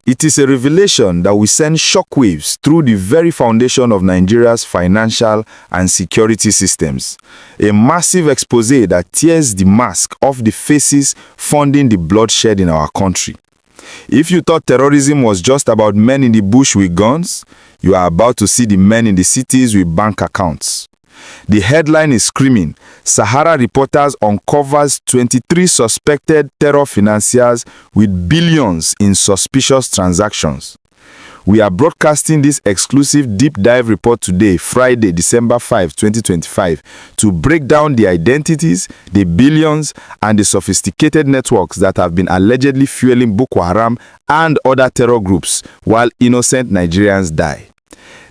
It is a revelation that will send shockwaves through the very foundation of Nigeria's financial and security systems. A massive expose that tears the mask off the faces funding the bloodshed in our country. If you thought terrorism was just about men in the bush with guns, you are about to see the men in the cities with bank accounts. The headline is screaming, Sahara reporters uncovers 23 suspected terror financiers with billions in suspicious transactions. We are broadcasting this exclusive deep dive report today, Friday, December 5, 2025, to break down the identities, the billions, and the sophisticated networks that have been allegedly fueling Boko Haram and other terror groups while innocent Nigerians die.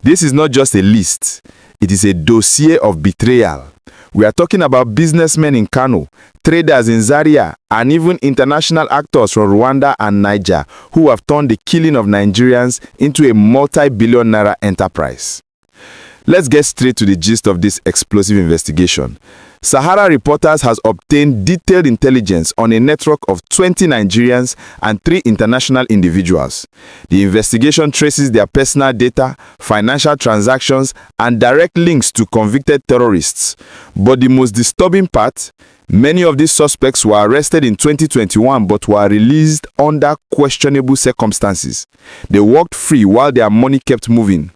This is not just a list. It is a dossier of betrayal. We are talking about businessmen in Kano, traders in Zaria, and even international actors from Rwanda and Niger who have turned the killing of Nigerians into a multi-billion naira enterprise. Let's get straight to the gist of this explosive investigation. Sahara reporters has obtained detailed intelligence on a network of 20 Nigerians and 3 international individuals. The investigation traces their personal data, financial transactions, and direct links to convicted terrorists. But the most disturbing part, many of these suspects were arrested in 2021 but were released under questionable circumstances. They walked free while their money kept moving.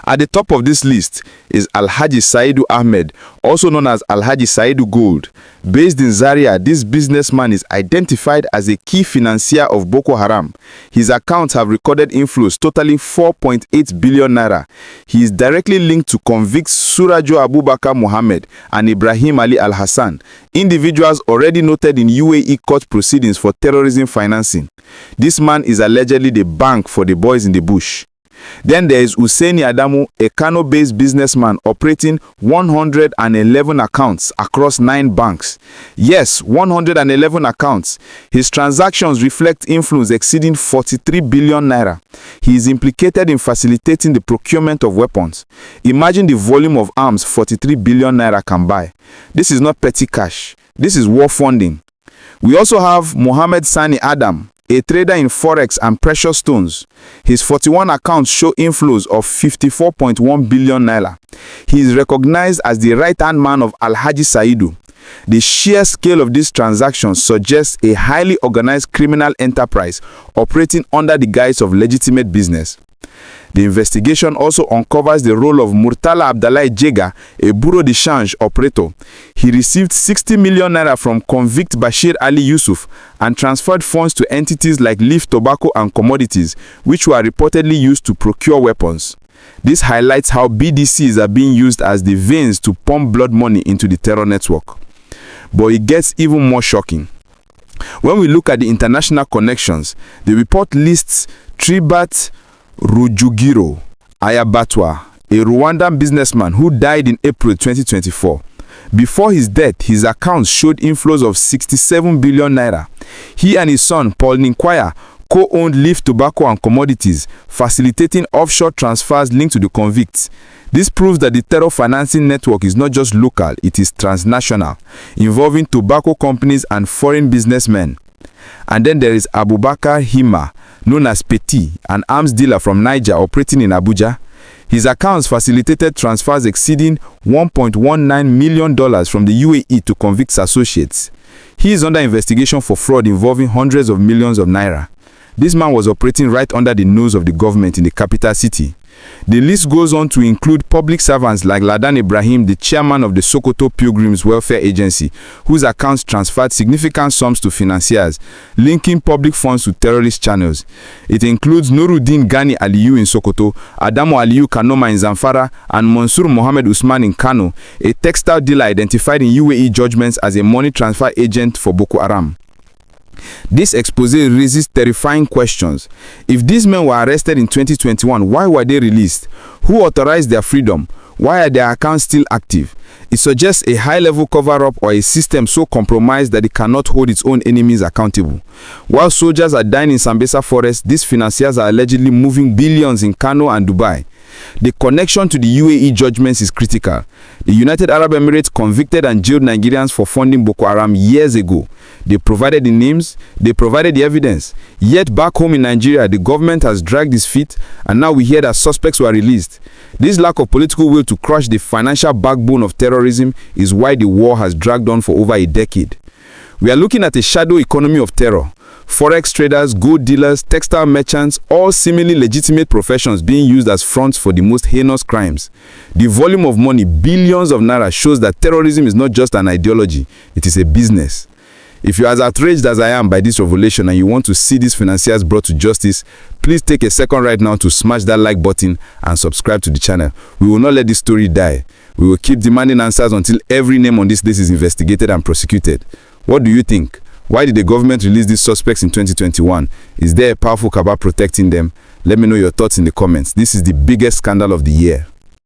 At the top of this list is Alhaji Saidu Ahmed, also known as Alhaji Saidu Gold. Based in Zaria, this businessman is identified as a key financier of Boko Haram. His accounts have recorded inflows totaling 4.8 billion naira. He is directly linked to convicts Surajo Abubakar Mohammed and Ibrahim Ali Al-Hassan, individuals already noted in UAE court proceedings for terrorism financing. This man is allegedly the bank for the boys in the bush. Then there is Hussaini Adamu, a Kano-based businessman operating 111 accounts across 9 banks. Yes, 111 accounts. His transactions reflect inflows exceeding 43 billion naira. He is implicated in facilitating the procurement of weapons. Imagine the volume of arms 43 billion naira can buy. This is not petty cash. This is war funding. We also have Mohammed Sani Adam, a trader in forex and precious stones. His 41 accounts show inflows of 54.1 billion naira. He is recognized as the right-hand man of Alhaji Saidu. The sheer scale of these transactions suggests a highly organized criminal enterprise operating under the guise of legitimate business. The investigation also uncovers the role of Murtala Abdallah Jega, a bureau de change operator. He received 60 million naira from convict Bashir Ali Yusuf and transferred funds to entities like Leaf Tobacco and Commodities, which were reportedly used to procure weapons. This highlights how BDCs are being used as the veins to pump blood money into the terror network. But it gets even more shocking. When we look at the international connections, the report lists Tribat Rujugiro Ayabatwa, a Rwandan businessman who died in April 2024. Before his death, his accounts showed inflows of 67 billion naira. He and his son, Paul Ninkwaya, co-owned Leaf Tobacco and Commodities, facilitating offshore transfers linked to the convicts. This proves that the terror financing network is not just local, it is transnational, involving tobacco companies and foreign businessmen. And then there is Abubakar Hima, known as Petit, an arms dealer from Niger operating in Abuja. His accounts facilitated transfers exceeding $1.19 million from the UAE to convicts associates. He is under investigation for fraud involving hundreds of millions of naira. This man was operating right under the nose of the government in the capital city. The list goes on to include public servants like Ladan Ibrahim, the chairman of the Sokoto Pilgrims Welfare Agency, whose accounts transferred significant sums to financiers, linking public funds to terrorist channels. It includes Nuruddin Gani Aliyu in Sokoto, Adamu Aliyu Kanoma in Zamfara, and Mansur Mohammed Usman in Kano, a textile dealer identified in UAE judgments as a money transfer agent for Boko Haram. This expose raises terrifying questions. If these men were arrested in 2021, why were they released? Who authorized their freedom? Why are their accounts still active? It suggests a high-level cover-up or a system so compromised that it cannot hold its own enemies accountable. While soldiers are dying in Sambisa Forest, these financiers are allegedly moving billions in Kano and Dubai. The connection to the UAE judgments is critical. The United Arab Emirates convicted and jailed Nigerians for funding Boko Haram years ago. They provided the names, they provided the evidence. Yet back home in Nigeria, the government has dragged its feet, and now we hear that suspects were released. This lack of political will to crush the financial backbone of terrorism is why the war has dragged on for over a decade. We are looking at a shadow economy of terror. Forex traders, gold dealers, textile merchants, all seemingly legitimate professions being used as fronts for the most heinous crimes. The volume of money, billions of naira, shows that terrorism is not just an ideology, it is a business. If you are as outraged as I am by this revelation and you want to see these financiers brought to justice, please take a second right now to smash that like button and subscribe to the channel. We will not let this story die. We will keep demanding answers until every name on this list is investigated and prosecuted. What do you think? Why did the government release these suspects in 2021? Is there a powerful cabal protecting them? Let me know your thoughts in the comments. This is the biggest scandal of the year.